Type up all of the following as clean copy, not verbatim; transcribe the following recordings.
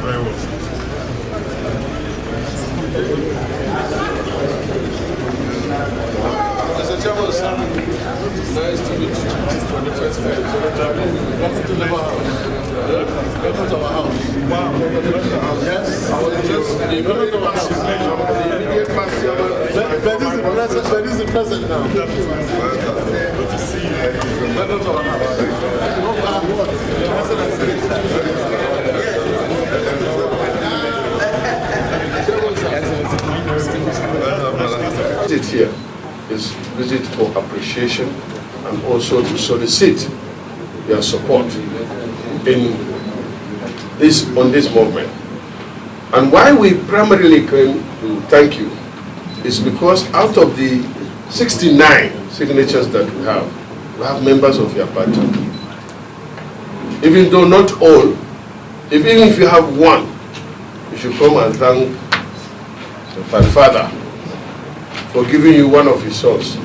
very well. Mr. Chairman, sir, nice to meet you for the first time. Welcome to the house. Welcome to our house. Wow. Yes, I was just the immediate past chairman. But this is the present now. Good to see you. Welcome to our house. Visit here is visit for appreciation and also to solicit your support in on this movement. And why we primarily came to thank you is because out of the 69 signatures that we have members of your party. Even though not all, even if you have one, you should come and thank the Father for giving you one of his sons.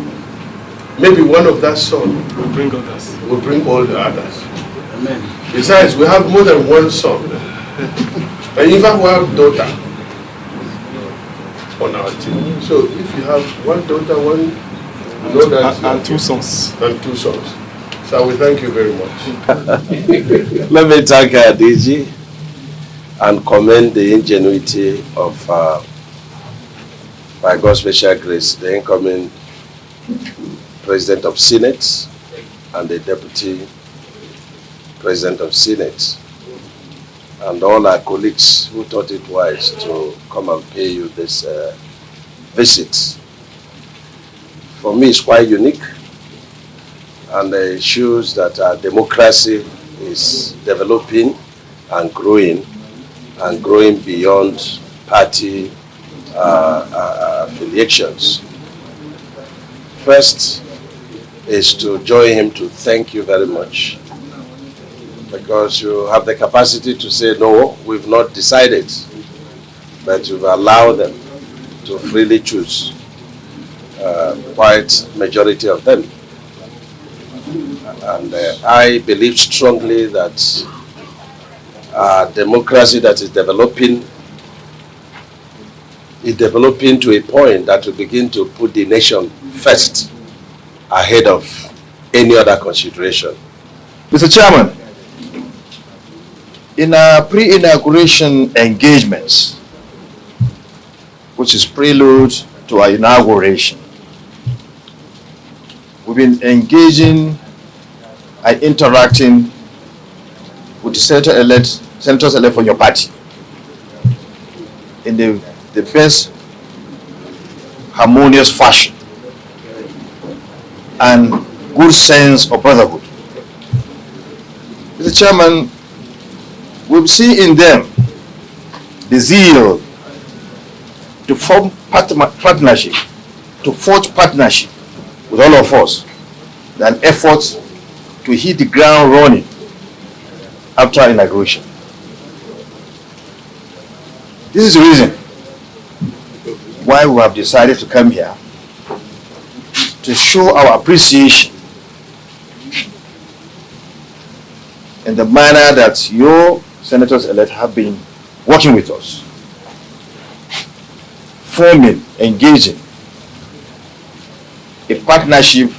Maybe one of that son will bring others. Will bring all the others. Amen. Besides, we have more than one son. And even we have daughter on our team. So if you have one daughter, one and two sons. And two sons. So we thank you very much. Let me thank DG and commend the ingenuity of, by God's special grace, the incoming President of Senate and the Deputy President of Senate, and all our colleagues who thought it wise to come and pay you this visit. For me, it's quite unique, and it shows that our democracy is developing and growing beyond party affiliations. First is to join him to thank you very much, because you have the capacity to say, no, we've not decided, but you've allowed them to freely choose, quite majority of them. And I believe strongly that democracy that is developing to a point that will begin to put the nation first ahead of any other consideration. Mr. Chairman, in our pre-inauguration engagements, which is prelude to our inauguration, we've been engaging and interacting with the senators elect for your party in the best harmonious fashion and good sense of brotherhood. Mr. Chairman, we've seen in them the zeal to form partnership, to forge partnership with all of us, an effort to hit the ground running after inauguration. This is the reason why we have decided to come here to show our appreciation in the manner that your senators-elect have been working with us, forming, engaging a partnership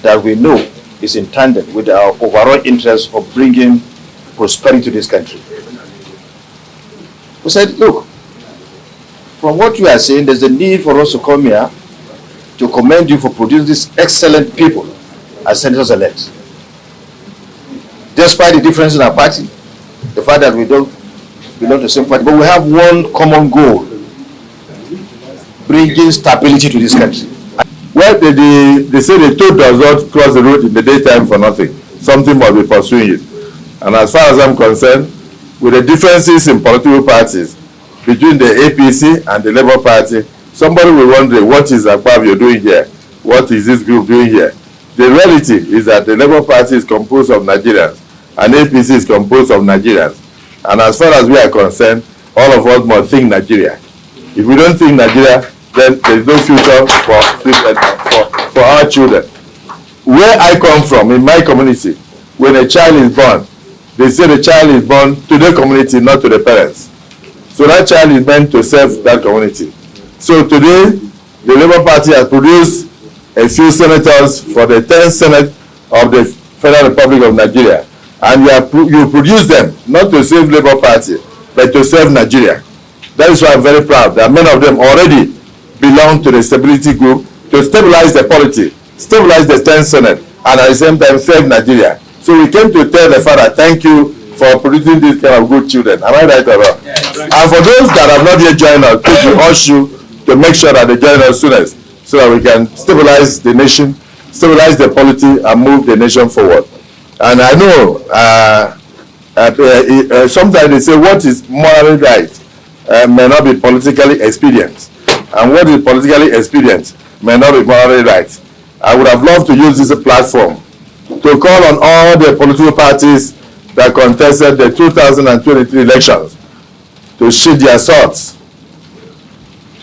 that we know is in tandem with our overall interest of bringing prosperity to this country. We said, look, from what you are saying, there's a need for us to come here to commend you for producing these excellent people as senators-elect. Despite the difference in our party, the fact that we don't belong to the same party, but we have one common goal: bringing stability to this country. Well, they say the toad does not cross the road in the daytime for nothing. Something must be pursuing it. And as far as I'm concerned, with the differences in political parties between the APC and the Labour Party, somebody will wonder, what is Akpabio doing here? What is this group doing here? The reality is that the Labour Party is composed of Nigerians and APC is composed of Nigerians. And as far as we are concerned, all of us must think Nigeria. If we don't think Nigeria, then there is no future for our children. Where I come from, in my community, when a child is born, they say the child is born to the community, not to the parents. So that child is meant to serve that community. So today, the Labour Party has produced a few senators for the 10th Senate of the Federal Republic of Nigeria. And you produce them, not to save Labour Party, but to serve Nigeria. That is why I'm very proud that many of them already belong to the stability group to stabilize the polity, stabilize the 10th Senate, and at the same time serve Nigeria. So we came to tell the father, thank you for producing these kind of good children. Am I right or wrong? Yes. And for those that have not yet joined us, please we urge you to make sure that they join us soonest, so that we can stabilize the nation, stabilize the polity, and move the nation forward. And I know sometimes they say what is morally right may not be politically expedient, and what is politically expedient may not be morally right. I would have loved to use this platform to call on all the political parties that contested the 2023 elections to sheath their swords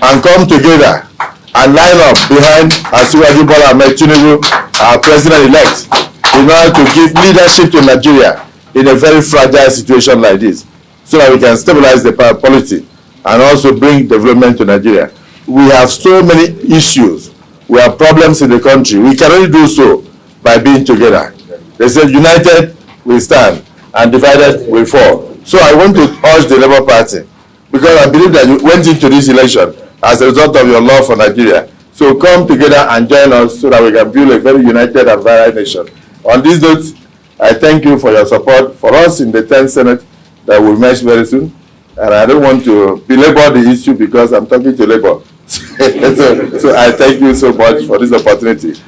and come together and line up behind Asiwaju Bola Ahmed Tinubu, our president-elect, in order to give leadership to Nigeria in a very fragile situation like this, so that we can stabilize the polity and also bring development to Nigeria. We have so many issues. We have problems in the country. We can only do so by being together. They said, united we stand, and divided we fall. So I want to urge the Labour Party, because I believe that you went into this election as a result of your love for Nigeria. So come together and join us so that we can build a very united and vibrant nation. On this note, I thank you for your support for us in the 10th Senate that will meet very soon. And I don't want to belabor the issue because I'm talking to Labour. so I thank you so much for this opportunity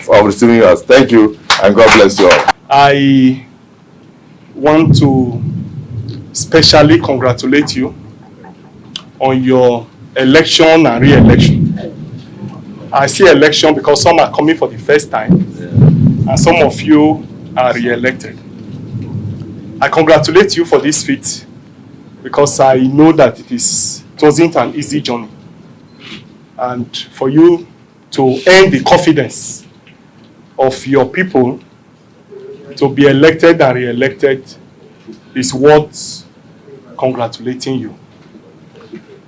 of receiving us. Thank you, and God bless you all. I want to specially congratulate you on your election and re-election. I say election because some are coming for the first time, and some of you are re-elected. I congratulate you for this feat because I know that it wasn't an easy journey. And for you to earn the confidence of your people to be elected and re-elected is worth congratulating you.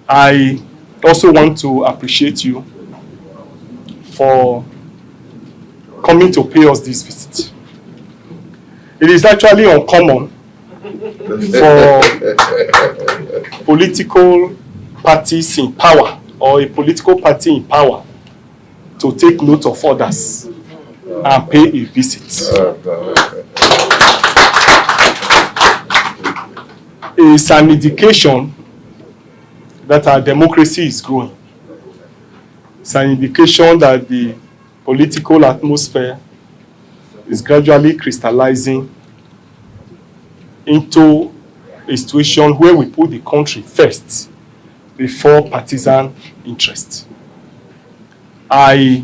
I also want to appreciate you for coming to pay us this visit. It is actually uncommon for political parties in power or a political party in power to take note of others and pay a visit. It's an indication that our democracy is growing. It's an indication that the political atmosphere is gradually crystallizing into a situation where we put the country first before partisan interest. I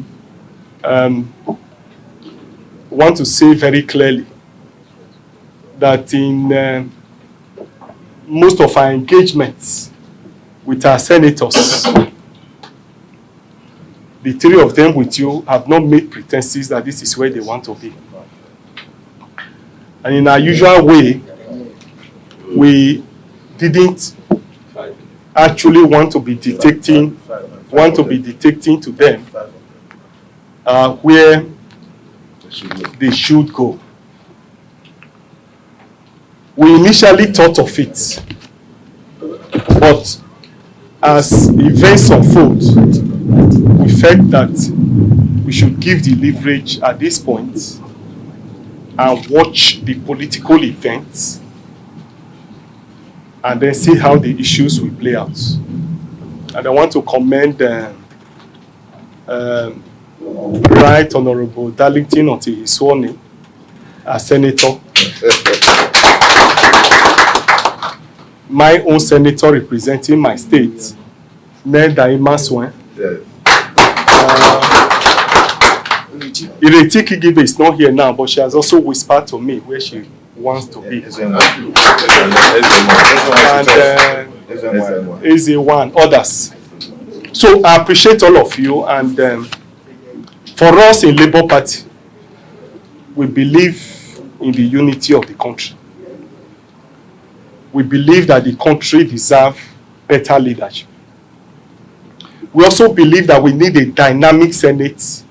want to say very clearly that in most of our engagements with our senators, the three of them with you have not made pretenses that this is where they want to be. And in our usual way, we didn't actually want to be dictating to them where they should go. We initially thought of it, but as events unfold, we felt that we should give the leverage at this point and watch the political events and then see how the issues will play out. And I want to commend Right Honorable Darlington until he's sworn in as Senator. My own senator representing my state, Ned Daimaswen. Ireti Kigibe is not here now, but she has also whispered to me where she wants to be. And Eze1, others. So I appreciate all of you, and for us in Labour Party, we believe in the unity of the country. we believe that the country deserves better leadership. We also believe that we need a dynamic Senate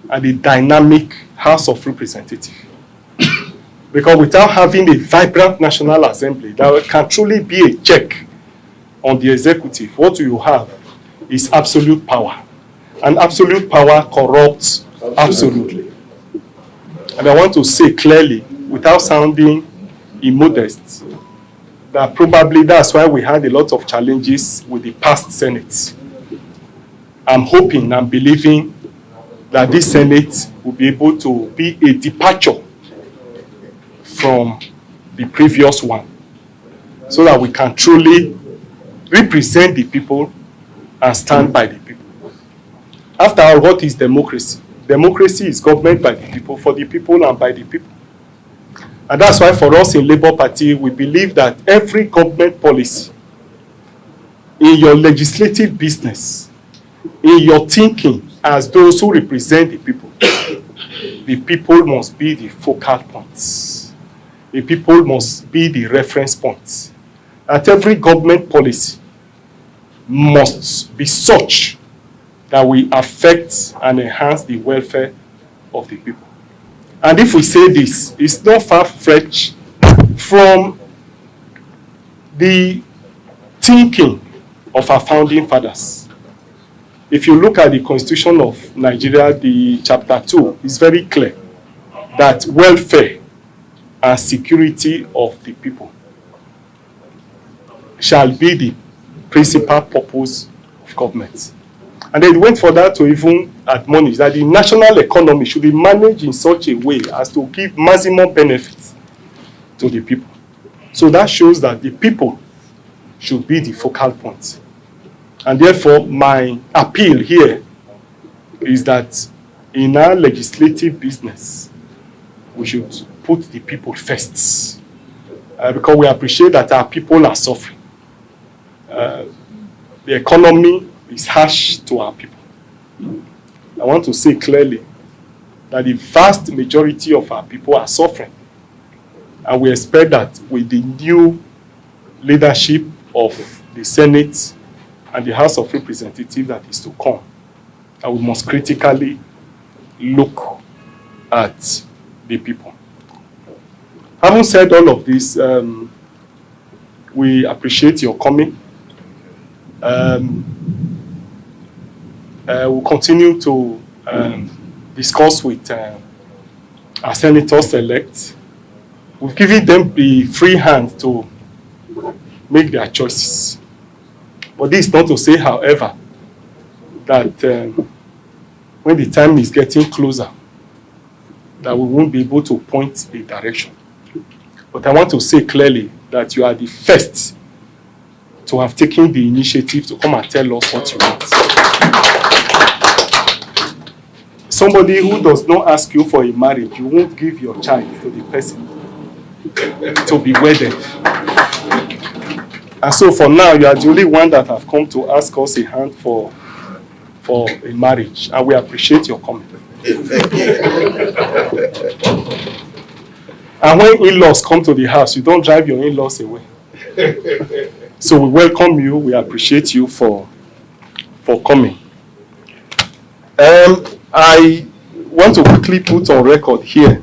and a dynamic House of Representatives. Because without having a vibrant National Assembly that can truly be a check on the executive, what you have is absolute power. And absolute power corrupts absolutely. And I want to say clearly, without sounding immodest, that probably that's why we had a lot of challenges with the past Senate. I'm hoping and believing that this Senate will be able to be a departure from the previous one, so that we can truly represent the people and stand by the people. After all, what is democracy? Democracy is government by the people, for the people, and by the people. And that's why for us in Labour Party, we believe that every government policy, in your legislative business, in your thinking as those who represent the people must be the focal points. The people must be the reference points. That every government policy must be such that we affect and enhance the welfare of the people. And if we say this, it's not far-fetched from the thinking of our founding fathers. If you look at the Constitution of Nigeria, the Chapter 2, it's very clear that welfare and security of the people shall be the principal purpose of government. And they went further to even admonish that the national economy should be managed in such a way as to give maximum benefits to the people. So that shows that the people should be the focal point. And therefore, my appeal here is that in our legislative business, we should put the people first. Because we appreciate that our people are suffering. The economy is harsh to our people. I want to say clearly that the vast majority of our people are suffering. And we expect that with the new leadership of the Senate and the House of Representatives that is to come, that we must critically look at the people. Having said all of this, we appreciate your coming. We'll continue to discuss with our senators-elect. We've given them the free hand to make their choices. But this is not to say, however, that when the time is getting closer, that we won't be able to point a direction. But I want to say clearly that you are the first to have taken the initiative to come and tell us what you want. Somebody who does not ask you for a marriage, you won't give your child to the person to be wedded. And so for now, you are the only one that have come to ask us a hand for a marriage. And we appreciate your coming. And when in-laws come to the house, you don't drive your in-laws away. So we welcome you. We appreciate you for coming. I want to quickly put on record here,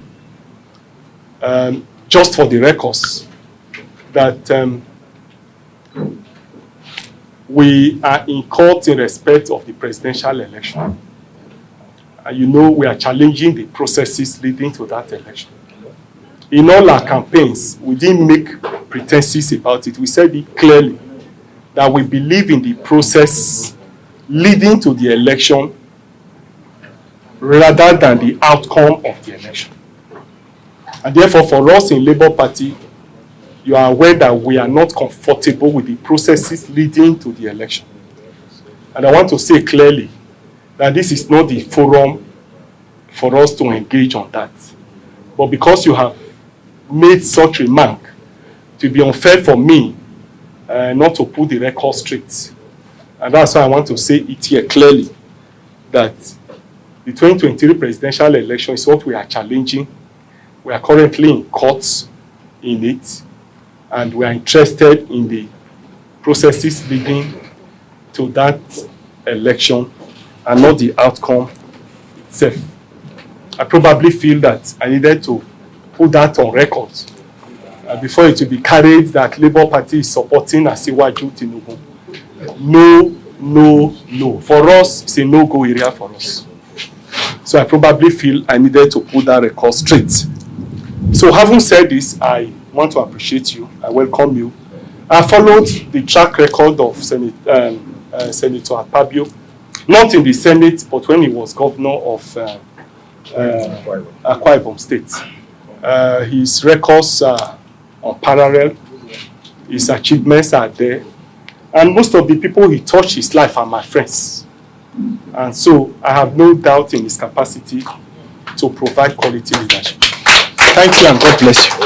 just for the records, that we are in court in respect of the presidential election. And you know we are challenging the processes leading to that election. In all our campaigns, we didn't make pretenses about it. We said it clearly that we believe in the process leading to the election rather than the outcome of the election. And therefore, for us in Labour Party, you are aware that we are not comfortable with the processes leading to the election. And I want to say clearly that this is not the forum for us to engage on that. But because you have made such remark, it will be unfair for me not to put the record straight. And that's why I want to say it here clearly, that the 2023 presidential election is what we are challenging. We are currently in courts in it. and we are interested in the processes leading to that election and not the outcome itself. I probably feel that I needed to put that on record before it will be carried that Labour Party is supporting Asiwaju Tinubu. No, no, no. For us, it's a no-go area for us. So I probably feel I needed to put that record straight. So having said this, I want to appreciate you. I welcome you. I followed the track record of Senator Akpabio, not in the Senate, but when he was governor of Akpabio State. His records are unparalleled. His achievements are there. And most of the people he touched his life are my friends. And so I have no doubt in his capacity to provide quality leadership. Thank you and God bless you.